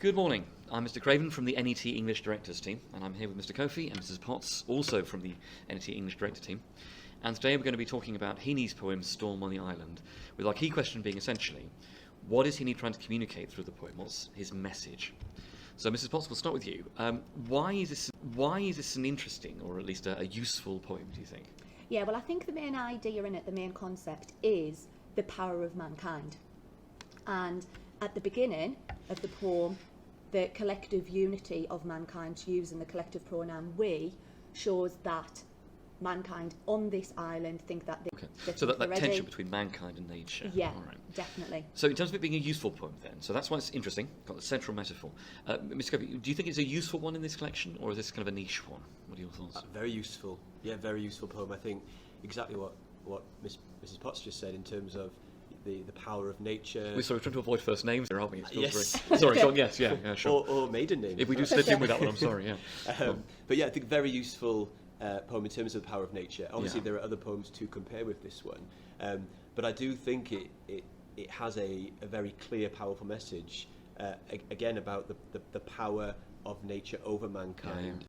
Good morning. I'm Mr. Craven from the NET English Directors team, and I'm here with Mr. Kofi and Mrs. Potts, also from the NET English Director team. And today we're going to be talking about Heaney's poem Storm on the Island, with our key question being essentially, what is Heaney trying to communicate through the poem? What's his message? So, Mrs. Potts, we'll start with you. Why is this an interesting, or at least a useful poem, do you think? Yeah, well, I think the main idea in it, the main concept, is the power of mankind. And at the beginning of the poem, the collective unity of mankind, using the collective pronoun we, shows that mankind on this island think that so that tension between mankind and nature. Yeah, all right. Definitely. So in terms of it being a useful poem then, so that's why it's interesting, got the central metaphor. Mr. Kofi, do you think it's a useful one in this collection, or is this kind of a niche one? What are your thoughts? Very useful. Yeah, very useful poem. I think exactly what Mrs. Potts just said in terms of the power of nature. We're trying to avoid first names there, aren't we? Yes. Sorry, John, yes, yeah, sure. Or maiden names. If we do slip in with that one, I'm sorry, yeah. But yeah, I think very useful poem in terms of the power of nature. Obviously, there are other poems to compare with this one. But I do think it has a very clear, powerful message, again, about the power of nature over mankind.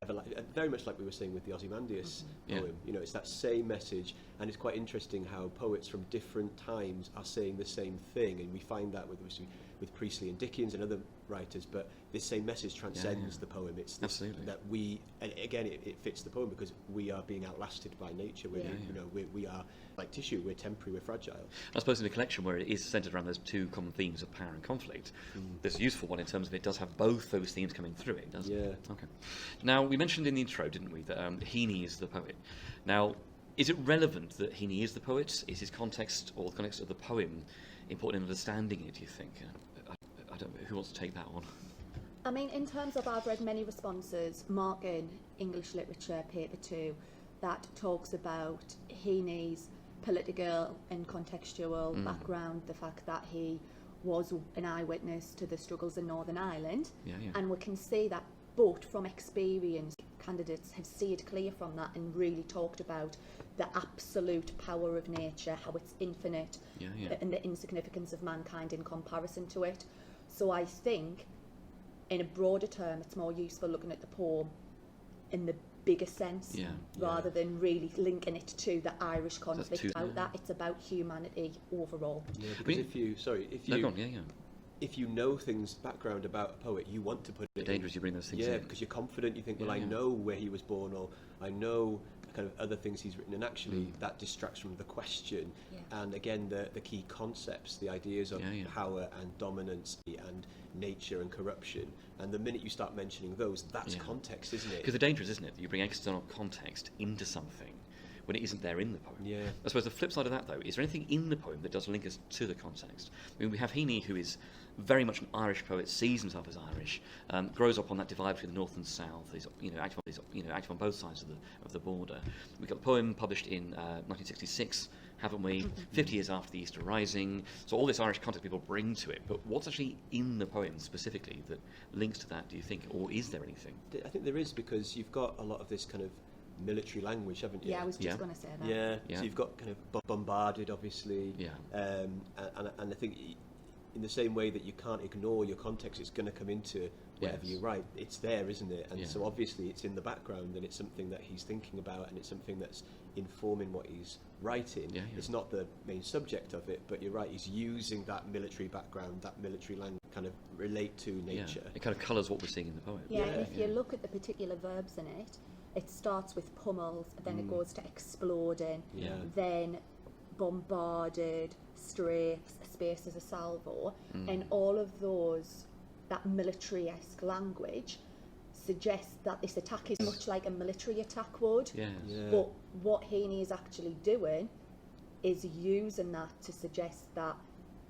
Very much like we were saying with the Ozymandias poem. You know, it's that same message, and it's quite interesting how poets from different times are saying the same thing, and we find that with Priestley and Dickens and other writers, but this same message transcends the poem. It's this, that we, and again, it fits the poem because we are being outlasted by nature. We are like tissue. We're temporary. We're fragile. I suppose in a collection where it is centred around those two common themes of power and conflict, there's a useful one in terms of it does have both those themes coming through it, doesn't it? Okay. Now, we mentioned in the intro, didn't we, that Heaney is the poet. Now, is it relevant that Heaney is the poet? Is his context, or the context of the poem, important in understanding it, do you think? I don't know, who wants to take that one? I mean, in terms of, I've read many responses, marking English Literature, paper 2, that talks about Heaney's political and contextual background, the fact that he was an eyewitness to the struggles in Northern Ireland, and we can see that both from experience, candidates have seen it clear from that and really talked about the absolute power of nature, how it's infinite, and the insignificance of mankind in comparison to it. So I think, in a broader term, it's more useful looking at the poem in the bigger sense, rather than really linking it to the Irish conflict. It's about humanity overall. Yeah, because if you know things, background about a poet, you want to put it in. The danger is you bring those things in. Yeah, because you're confident, you think, I know where he was born, or I know kind of other things he's written, and actually that distracts from the question. And again, the key concepts, the ideas of power and dominance and nature and corruption. And the minute you start mentioning those, that's context, isn't it? Because the danger is, isn't it, that you bring external context into something when it isn't there in the poem. I suppose the flip side of that, though, is there anything in the poem that does link us to the context? I mean, we have Heaney, who is very much an Irish poet, sees himself as Irish, grows up on that divide between the north and south. He's active on both sides of the border. We got the poem published in 1966, haven't we? 50 years after the Easter Rising. So all this Irish context people bring to it. But what's actually in the poem specifically that links to that? Do you think, or is there anything? I think there is, because you've got a lot of this kind of military language, haven't you? Yeah, I was just going to say that. So you've got kind of bombarded, obviously. And I think in the same way that you can't ignore your context, it's going to come into whatever you write. It's there, isn't it? And so obviously it's in the background, and it's something that he's thinking about, and it's something that's informing what he's writing. It's not the main subject of it, but you're right, he's using that military background, that military language, kind of relate to nature. It kind of colours what we're seeing in the poem. If you look at the particular verbs in it, it starts with pummels, then it goes to exploding, then bombarded, strafes, space as a salvo, and all of those, that military-esque language suggests that this attack is much like a military attack would. But what Heaney is actually doing is using that to suggest that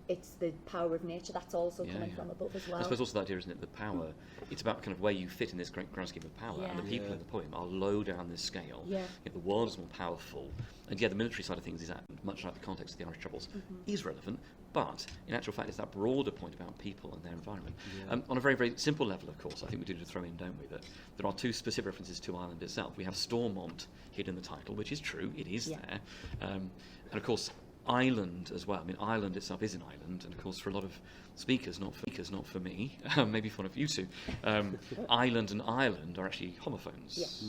it's the power of nature that's also coming from above as well. I suppose also the idea, isn't it, the power, it's about kind of where you fit in this grand scheme of power, and the people in the poem are low down this scale. The world is more powerful, and the military side of things is much like the context of the Irish Troubles, is relevant, but in actual fact it's that broader point about people and their environment. On a very, very simple level, of course, I think we do need to throw in, don't we, that there are two specific references to Ireland itself. We have Stormont hidden in the title, which is true, it is there, and of course island as well. I mean, Ireland itself is an island, and of course, for a lot of speakers, not for me, maybe for one of you two, island and Ireland are actually homophones. Yes.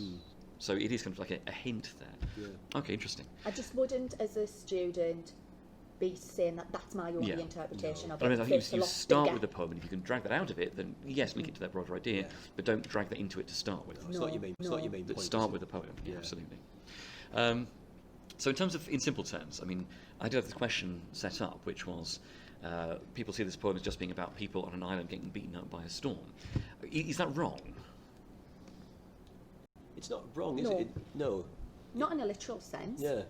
So it is kind of like a hint there. Yeah. Okay, interesting. I just wouldn't, as a student, be saying that that's my only interpretation of it. But I mean, I think you start bigger. with the poem, and if you can drag that out of it, then yes, link it to that broader idea, but don't drag that into it to start with. It's not your main But point. start with the poem, absolutely. So in terms of, in simple terms, I mean, I did have this question set up, which was, people see this poem as just being about people on an island getting beaten up by a storm. Is that wrong? It's not wrong, is it? No. Not in a literal sense. Yeah.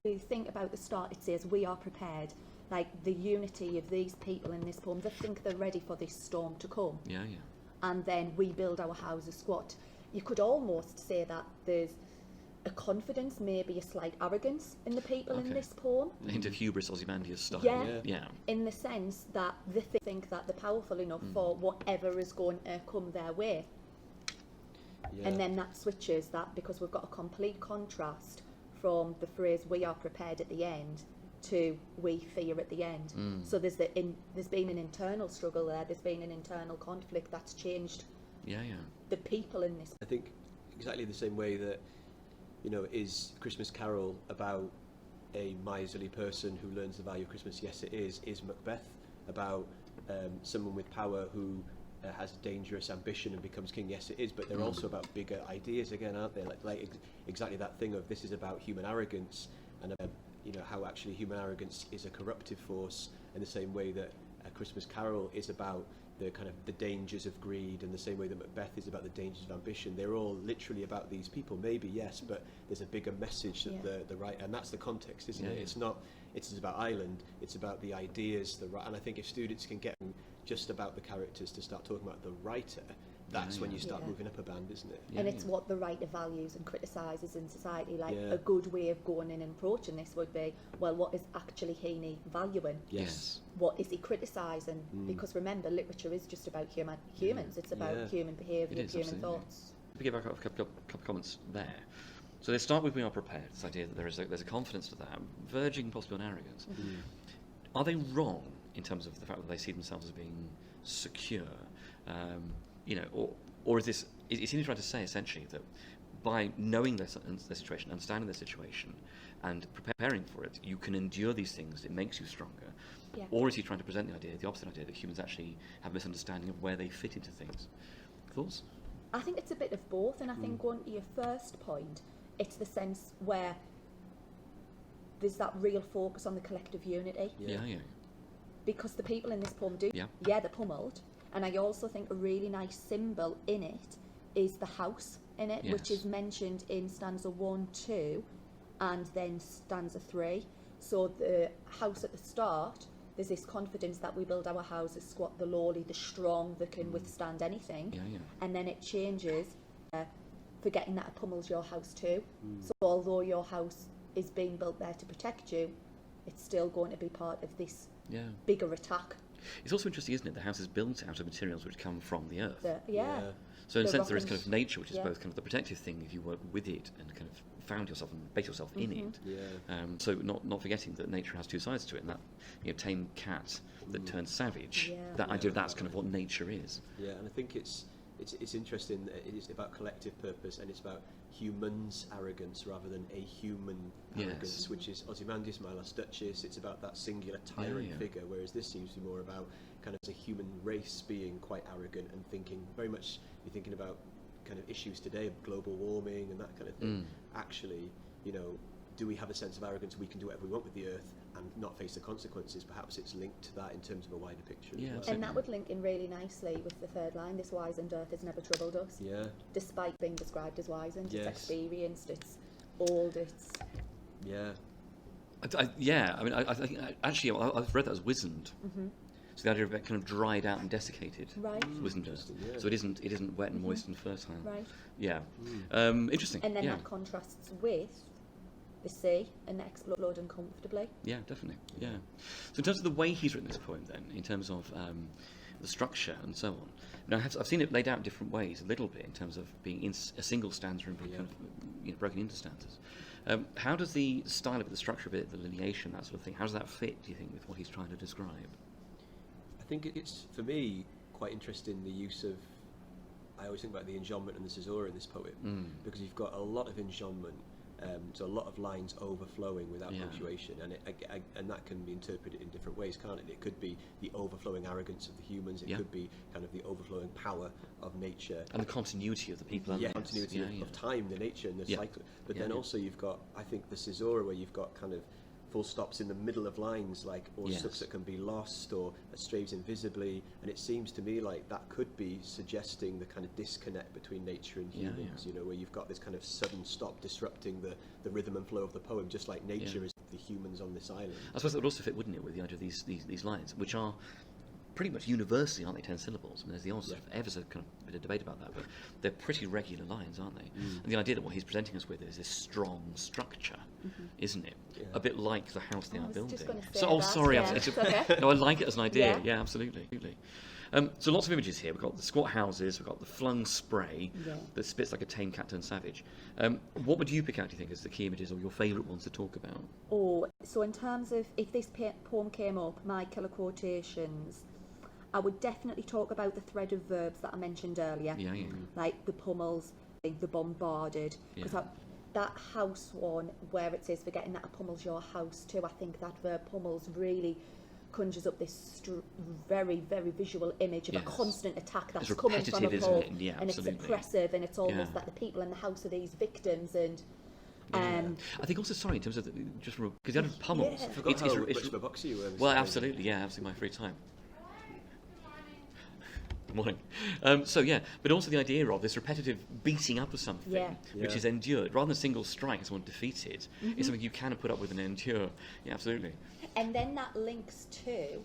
We think about the start, it says, we are prepared. Like, the unity of these people in this poem, they think they're ready for this storm to come. Yeah. And then we build our houses squat. You could almost say that there's a confidence, maybe a slight arrogance in the people in this poem. A hint of hubris, Ozymandias style. Yeah. In the sense that they think that they're powerful enough for whatever is going to come their way. Yeah. And then that switches that, because we've got a complete contrast from the phrase "we are prepared" at the end to "we fear" at the end. So there's been an internal struggle there. There's been an internal conflict that's changed. The people in this. I think exactly the same way that, you know, is Christmas Carol about a miserly person who learns the value of Christmas? Yes, it is. Is Macbeth about someone with power who has dangerous ambition and becomes king? Yes, it is. But they're also about bigger ideas again, aren't they? Like exactly that thing of this is about human arrogance, and you know, how actually human arrogance is a corruptive force, in the same way that A Christmas Carol is about the kind of the dangers of greed, and the same way that Macbeth is about the dangers of ambition. They're all literally about these people, maybe, yes, but there's a bigger message that the right, and that's the context, isn't it? It's not, it's about Ireland, it's about the ideas, and I think if students can get just about the characters to start talking about the writer, that's when you start moving up a band, isn't it? And it's what the writer values and criticises in society. Like, a good way of going in and approaching this would be, well, what is actually Heaney valuing? Yes. What is he criticising? Because remember, literature is just about humans. It's about human behaviour, human thoughts. Let me give back a couple of comments there. So they start with "we are prepared." This idea that there's a confidence to that, verging possibly on arrogance. Are they wrong in terms of the fact that they see themselves as being secure? You know, or is this? It seems trying to say essentially that by knowing their situation, understanding their situation, and preparing for it, you can endure these things. It makes you stronger. Yeah. Or is he trying to present the opposite idea, that humans actually have a misunderstanding of where they fit into things? Thoughts? I think it's a bit of both, and I think going to your first point, it's the sense where there's that real focus on the collective unity. Yeah. Because the people in this poem do, they're pummeled. And I also think a really nice symbol in it is the house in it, which is mentioned in stanza 1, 2, and then stanza 3. So the house at the start, there's this confidence that we build our houses squat, the lowly, the strong, that can withstand anything. And then it changes, forgetting that it pummels your house too. So although your house is being built there to protect you, it's still going to be part of this bigger attack. It's also interesting, isn't it? The house is built out of materials which come from the earth. So in a sense, there is kind of nature, which is both kind of the protective thing if you work with it and kind of found yourself and base yourself in it. So not forgetting that nature has two sides to it, and that, you know, tame cat that turns savage. That idea, that's kind of what nature is. Yeah, and I think it's interesting that it is about collective purpose, and it's about humans' arrogance rather than a human arrogance, which is Ozymandias, My Last Duchess. It's about that singular tyrant figure, whereas this seems to be more about kind of a human race being quite arrogant and thinking very much, you're thinking about kind of issues today of global warming and that kind of thing. Actually, you know, do we have a sense of arrogance? We can do whatever we want with the earth and not face the consequences. Perhaps it's linked to that in terms of a wider picture. And that would link in really nicely with the third line, this wizened earth has never troubled us. Despite being described as wizened, it's experienced, it's old, it's... I mean, I think actually I've read that as wizened. So the idea of it kind of dried out and desiccated, wizened earth. So it isn't wet and moist and fertile. Interesting. And then that contrasts with the sea and exploding comfortably. Yeah, definitely. Yeah. So in terms of the way he's written this poem, then, in terms of the structure and so on, now I've seen it laid out in different ways, a little bit, in terms of being in a single stanza and being kind of, you know, broken into stanzas. How does the style of it, the structure of it, the lineation, that sort of thing, how does that fit, do you think, with what he's trying to describe? I think it's, for me, quite interesting the use of, I always think about the enjambment and the caesura in this poem, because you've got a lot of enjambment, so a lot of lines overflowing without punctuation, and that can be interpreted in different ways, can't it? It could be the overflowing arrogance of the humans, it could be kind of the overflowing power of nature. And the continuity of the people. And the continuity of time, the nature and the cycle. But then also you've got, I think, the caesura, where you've got kind of full stops in the middle of lines, like, or stuff that can be lost, or strays invisibly, and it seems to me like that could be suggesting the kind of disconnect between nature and humans, you know, where you've got this kind of sudden stop disrupting the rhythm and flow of the poem, just like nature is the humans on this island. I suppose that would also fit, wouldn't it, with the idea of these lines, which are pretty much universally, aren't they, 10 syllables? I mean, there's the odd sort of ever so kind of bit of debate about that, but they're pretty regular lines, aren't they? And the idea that what he's presenting us with is this strong structure, isn't it? A bit like the house they are building. No, I like it as an idea. Yeah, absolutely. So lots of images here. We've got the squat houses, we've got the flung spray that spits like a tame cat turned savage. What would you pick out, do you think, as the key images or your favourite ones to talk about? So in terms of, if this poem came up, my killer quotations, I would definitely talk about the thread of verbs that I mentioned earlier, like the pummels, the bombarded, because that house one, where it says forgetting that a pummel's your house too, I think that verb pummels really conjures up this very, very visual image of a constant attack that's coming from above, and it's oppressive, and it's almost like the people in the house are these victims, and I think also, sorry, in terms of just because you had pummels, I forgot how much of a boxer you were. Well, absolutely, absolutely, my free time. Good morning. But also the idea of this repetitive beating up of something, which is endured, rather than a single strike, someone defeated, is something you can put up with and endure. Yeah, absolutely. And then that links to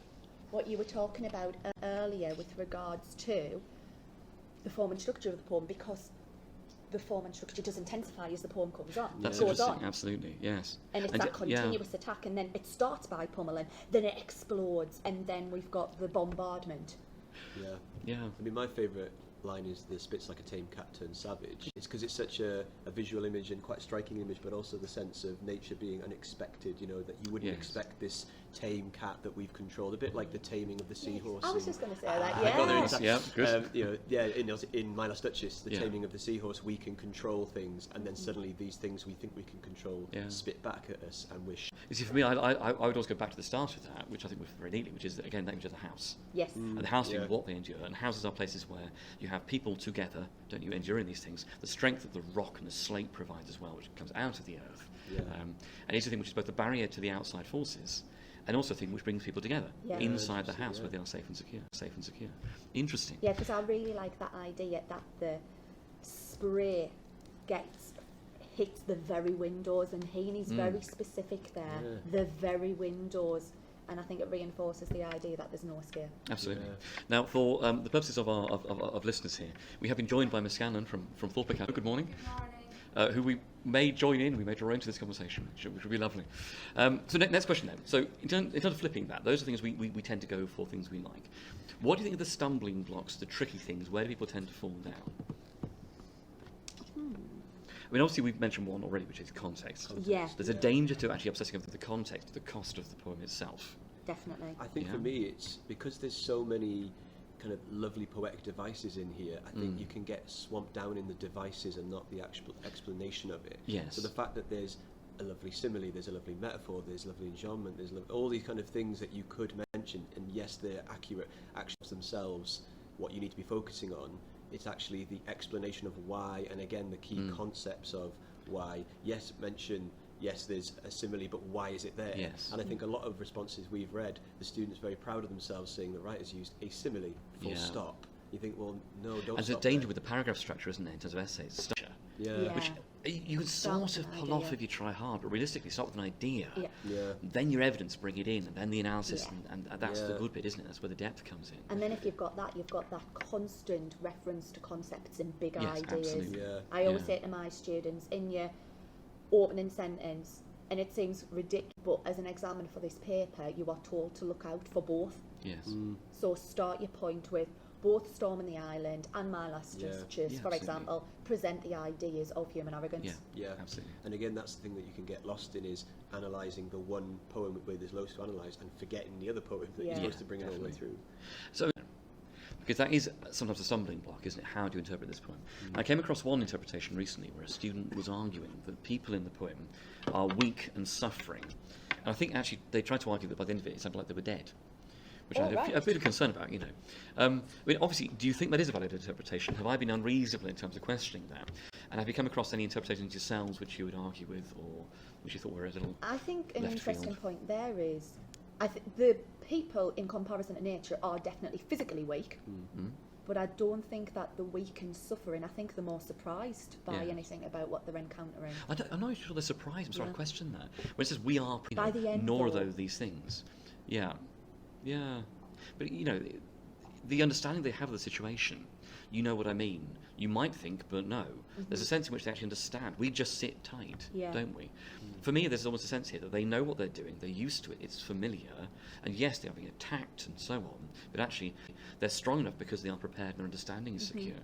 what you were talking about earlier with regards to the form and structure of the poem, because the form and structure does intensify as the poem goes on. That's interesting, absolutely, yes. And it's that continuous attack, and then it starts by pummeling, then it explodes, and then we've got the bombardment. Yeah. I mean, my favourite line is the spits like a tame cat turned savage. It's because it's such a visual image and quite a striking image, but also the sense of nature being unexpected, you know, that you wouldn't expect this tame cat that we've controlled, a bit like the taming of the seahorse. I was just going to say that, good. In My Last Duchess, the taming of the seahorse, we can control things, and then suddenly these things we think we can control spit back at us, and wish. You see, for me, I would always go back to the start of that, which I think was very neatly, which is, again, that image of the house. Yes. And the house being what they endure, and houses are places where you have people together, don't you, enduring these things. The strength that the rock and the slate provides as well, which comes out of the earth. And it's a thing which is both a barrier to the outside forces, and also a thing which brings people together inside the house where they are safe and secure. Interesting. Yeah, because I really like that idea that the spray hits the very windows, and Heaney's very specific there, the very windows, and I think it reinforces the idea that there's no escape. Absolutely. Now, for the purposes of our of listeners here, we have been joined by Miss Scanlon from Thorpe Academy. Good morning. Good morning. Who we may join in, we may draw into this conversation, which would be lovely. So next question then. So in terms of flipping that, those are things we tend to go for, things we like. What do you think are the stumbling blocks, the tricky things, where do people tend to fall down? I mean, obviously we've mentioned one already, which is context. There's a danger to actually obsessing over the context, the cost of the poem itself. Definitely. I think for me it's because there's so many kind of lovely poetic devices in here, I think you can get swamped down in the devices and not the actual explanation of it. Yes. So the fact that there's a lovely simile, there's a lovely metaphor, there's lovely enjambment, there's all these kind of things that you could mention, and yes, they're accurate actions themselves, what you need to be focusing on. It's actually the explanation of why, and again, the key concepts of why. Yes, there's a simile, but why is it there? Yes. And I think a lot of responses we've read, the students are very proud of themselves saying the writers used a simile, full stop. You think, well, no, don't stop. There's a danger with the paragraph structure, isn't there, in terms of essays? Structure. Which you can sort of pull off if you try hard, but realistically start with an idea. Then your evidence, bring it in, and then the analysis, and that's the good bit, isn't it? That's where the depth comes in. And then if you've got that constant reference to concepts and big ideas. Absolutely. I always say to my students, in your opening sentence, and it seems ridiculous, but as an examiner for this paper, you are told to look out for both. Yes. So start your point with both Storm on the Island and My Last Justice, for absolutely. example, present the ideas of human arrogance. Yeah, absolutely. And again, that's the thing that you can get lost in, is analysing the one poem where there's loads to analyse and forgetting the other poem that you're supposed to bring it all the way through. So, because that is sometimes a stumbling block, isn't it? How do you interpret this poem? I came across one interpretation recently where a student was arguing that people in the poem are weak and suffering. And I think actually they tried to argue that by the end of it sounded like they were dead, which I had a bit of concern about, you know. I mean, obviously, do you think that is a valid interpretation? Have I been unreasonable in terms of questioning that? And have you come across any interpretations yourselves which you would argue with, or which you thought were a little I think an left interesting field? point there is, the people in comparison to nature are definitely physically weak, but I don't think that the weak and suffering. I think they're more surprised by anything about what they're encountering. I'm not sure they're surprised. I'm sorry, I question that. When it says we are, By the end, nor are though. those things. Yeah. But, you know, the understanding they have of the situation, you know what I mean. You might think, but no. There's a sense in which they actually understand. We just sit tight, don't we? For me, there's almost a sense here that they know what they're doing, they're used to it, it's familiar, and yes, they are being attacked and so on, but actually they're strong enough because they are prepared and their understanding is secure.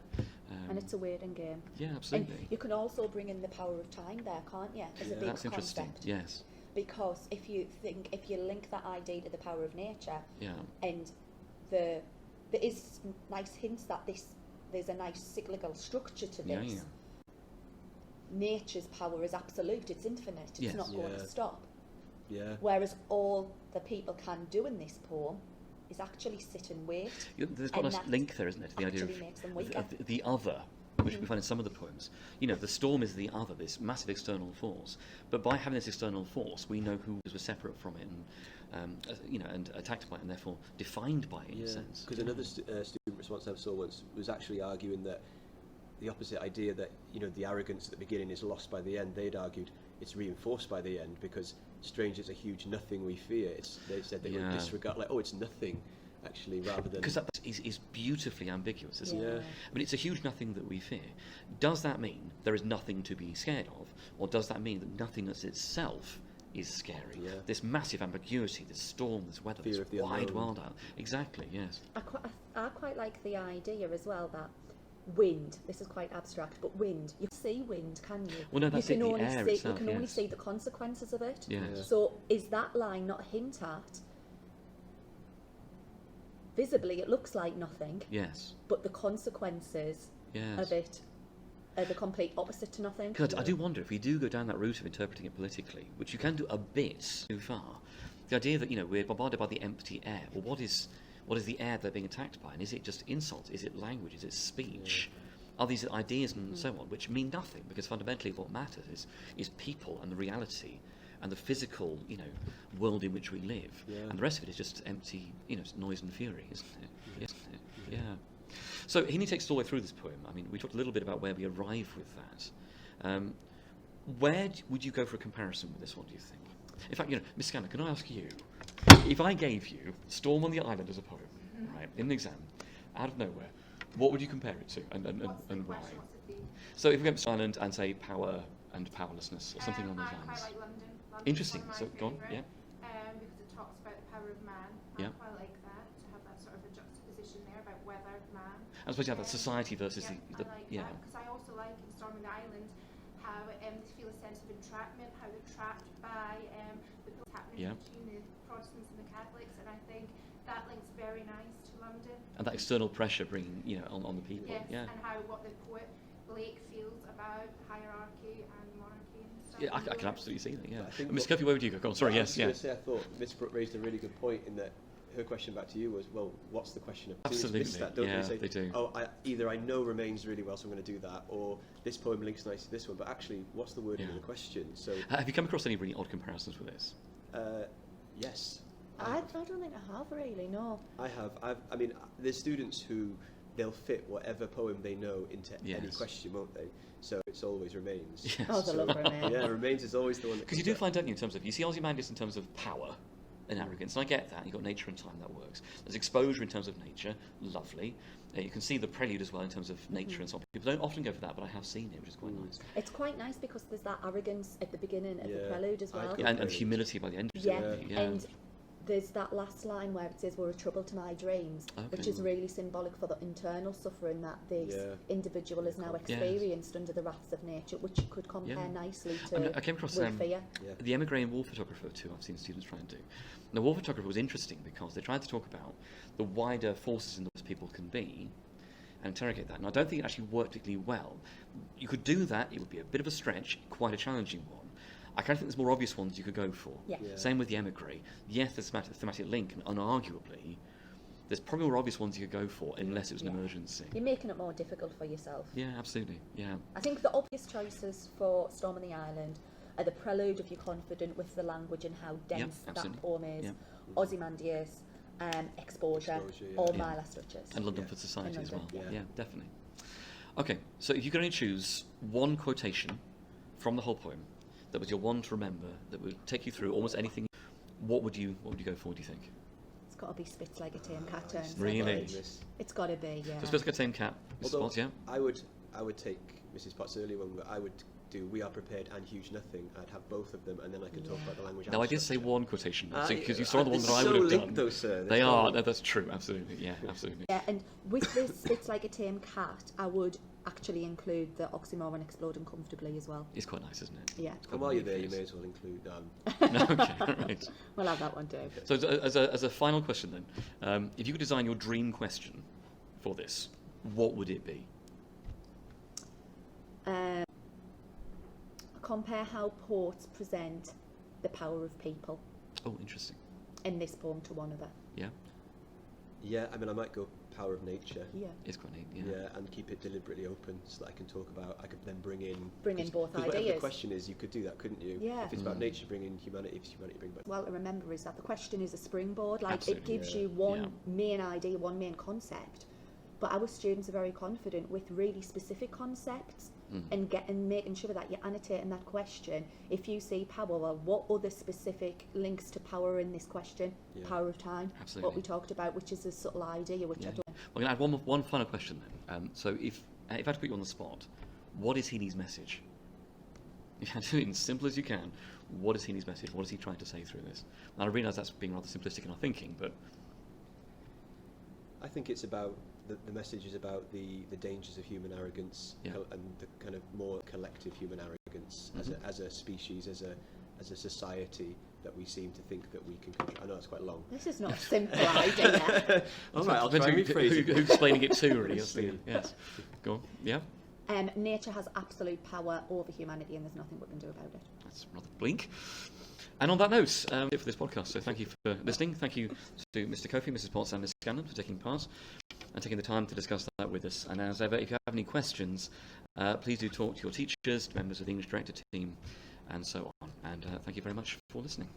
And it's a waiting game. Yeah, absolutely. And you can also bring in the power of time there, can't you? As a big That's interesting, concept. yes. Because if you link that idea to the power of nature, Yeah. and there is nice hints that there's a nice cyclical structure to this. Yeah. Nature's power is absolute, it's infinite, it's not going to stop. Yeah. Whereas all the people can do in this poem is actually sit and wait. There's got a nice link there, isn't it? The idea makes them of weaker. the other, which we find in some of the poems. You know, the storm is the other, this massive external force. But by having this external force, we know who was separate from it, and and attacked by it, and therefore defined by it in a sense. Because another student response I saw once was actually arguing that the opposite idea, that the arrogance at the beginning is lost by the end. They'd argued it's reinforced by the end, because strange is a huge nothing we fear. They said they would disregard, like, it's nothing, actually, rather than... Because that is beautifully ambiguous, isn't it? Yeah. I mean, it's a huge nothing that we fear. Does that mean there is nothing to be scared of? Or does that mean that nothingness itself is scary? Yeah. This massive ambiguity, this storm, this weather, Fear this of the wide unknown. world out. Exactly, yes. I quite like the idea as well that wind, this is quite abstract, but wind, you can see wind, can you? Well, no, that's you can it, the only air see, itself, you can only yes. see the consequences of it. Yes. Yeah. So is that line not a hint at, visibly it looks like nothing, Yes. but the consequences Yes. of it are the complete opposite to nothing? Because I do wonder if we do go down that route of interpreting it politically, which you can do a bit too far. The idea that we're bombarded by the empty air. Well, what is the air they're being attacked by? And is it just insult? Is it language? Is it speech? Are these ideas and so on, which mean nothing? Because fundamentally, what matters is people and the reality and the physical, world in which we live. Yeah. And the rest of it is just empty, noise and fury, isn't it? Yes. Yeah. So Heaney takes us all the way through this poem. I mean, we talked a little bit about where we arrive with that. Where would you go for a comparison with this one, do you think? In fact, Miss Scanlon, can I ask you, if I gave you Storm on the Island as a poem, right, in an exam, out of nowhere, what would you compare it to, and why? So if we go to Ireland and say power and powerlessness, or something on those I lines. quite like London. Interesting. London's So one of my go on, favourite, yeah. because it talks about the power of man. Yeah. I quite like that, to have that sort of a juxtaposition there about weather, man. I suppose you have that society versus I the like yeah. that, because I also like in Storm on the Island how they feel a sense of entrapment, how they're trapped by the what's happening between the Protestants and the Catholics, and I think that links very nice to London. And that external pressure bringing on the people. Yes, Yeah. and how what the poet Blake feels about hierarchy and monarchy and stuff. Yeah, I can absolutely see that. Yeah. I think Miss Curfew, where would you go? Sorry. Yes. I Yeah. was going to say, I thought Miss Brooke raised a really good point in that her question back to you was, well, what's the question of? Absolutely. Miss that, don't Yeah, they? Say, they do. Oh, either I know Remains really well, so I'm going to do that, or this poem links nicely to this one. But actually, what's the wording of the question? So, Have you come across any really odd comparisons with this? yes. I don't think I have really, no. I have. I mean, there's students who they'll fit whatever poem they know into any Yes. question, won't they? So it's always Remains. Yes. Oh, the love Remains. Yeah, Remains is always the one that. Because you do find, don't you, in terms of, you see Ozymandias in terms of power and arrogance, and I get that. You've got nature and time, that works. There's exposure in terms of nature, lovely. You can see the prelude as well in terms of nature and so on. People don't often go for that, but I have seen it, which is quite nice. It's quite nice because there's that arrogance at the beginning of the Yeah. prelude as well. Good And prelude. humility by the end. Yeah, presumably, and there's that last line where it says, "We're a trouble to my dreams," which is really symbolic for the internal suffering that this individual has now experienced under the wraths of nature, which could compare nicely to I came across with fear. the Emigration Wall photographer too. I've seen students try and do. And the wall photographer was interesting because they tried to talk about the wider forces in which people can be and interrogate that. And I don't think it actually worked particularly well. You could do that. It would be a bit of a stretch, quite a challenging one. I kind of think there's more obvious ones you could go for. Same with the emigre. Yes, there's a thematic link, and unarguably, there's probably more obvious ones you could go for unless it was an emergency. You're making it more difficult for yourself. Yeah, absolutely. Yeah. I think the obvious choices for Storm on the Island are the prelude, if you're confident with the language and how dense that poem is, Ozymandias, Exposure, or My Last Riches. And London for Society as well. Yeah, definitely. Okay, so if you could only choose one quotation from the whole poem that was your one to remember, that would take you through almost anything, what would you go for, do you think? It's got to be Spits Like a Tame Cat turns. Really? It's got to be, So Spits Like a Tame Cat, Mrs. Potts, I would take Mrs. Potts' earlier one, but I would do We Are Prepared and Huge Nothing. I'd have both of them, and then I could talk about the language. Now, I did say one quotation, because you saw the one that I would have done. Though, sir. They are, that's true, absolutely, absolutely. Yeah, and with this Spits Like a Tame Cat, I would actually include the oxymoron Exploding Comfortably as well. It's quite nice, isn't it? Yeah. And while you're there, you may as well include Okay, right. We'll have that one too. So as a final question then, if you could design your dream question for this, what would it be? Compare how poets present the power of people. Oh, interesting. In this poem to one another. Yeah. Yeah, I mean, I might go Power of Nature. Yeah. It's quite neat. Yeah, and keep it deliberately open so that I can talk about. I could then bring in both whatever ideas. the question is, you could do that, couldn't you? Yeah. If it's about nature, bring in humanity. If it's humanity, bring both. Well, to remember is that the question is a springboard. Like Absolutely, it gives you one main idea, one main concept. But our students are very confident with really specific concepts and making sure that you're annotating that question. If you see power, well, what other specific links to power in this question? Power of time. Absolutely. What we talked about, which is a subtle idea, which I don't. Well, I'm going to add one final question then. So if I had to put you on the spot, what is Heaney's message? If you had to do it as simple as you can, what is Heaney's message? What is he trying to say through this? And I realise that's being rather simplistic in our thinking, but I think it's about the message is about the dangers of human arrogance and the kind of more collective human arrogance as a species, as a society, that we seem to think that we can control. I know it's quite long. This is not a simple idea. All right, I'll try and rephrase it. Who's explaining it to, really? Yes. Go on. Yeah? Nature has absolute power over humanity, and there's nothing we can do about it. That's rather bleak. And on that note, that's it for this podcast. So thank you for listening. Thank you to Mr. Kofi, Mrs. Potts, and Miss Scanlon for taking part and taking the time to discuss that with us. And as ever, if you have any questions, please do talk to your teachers, members of the English Director team, and so on. And thank you very much for listening.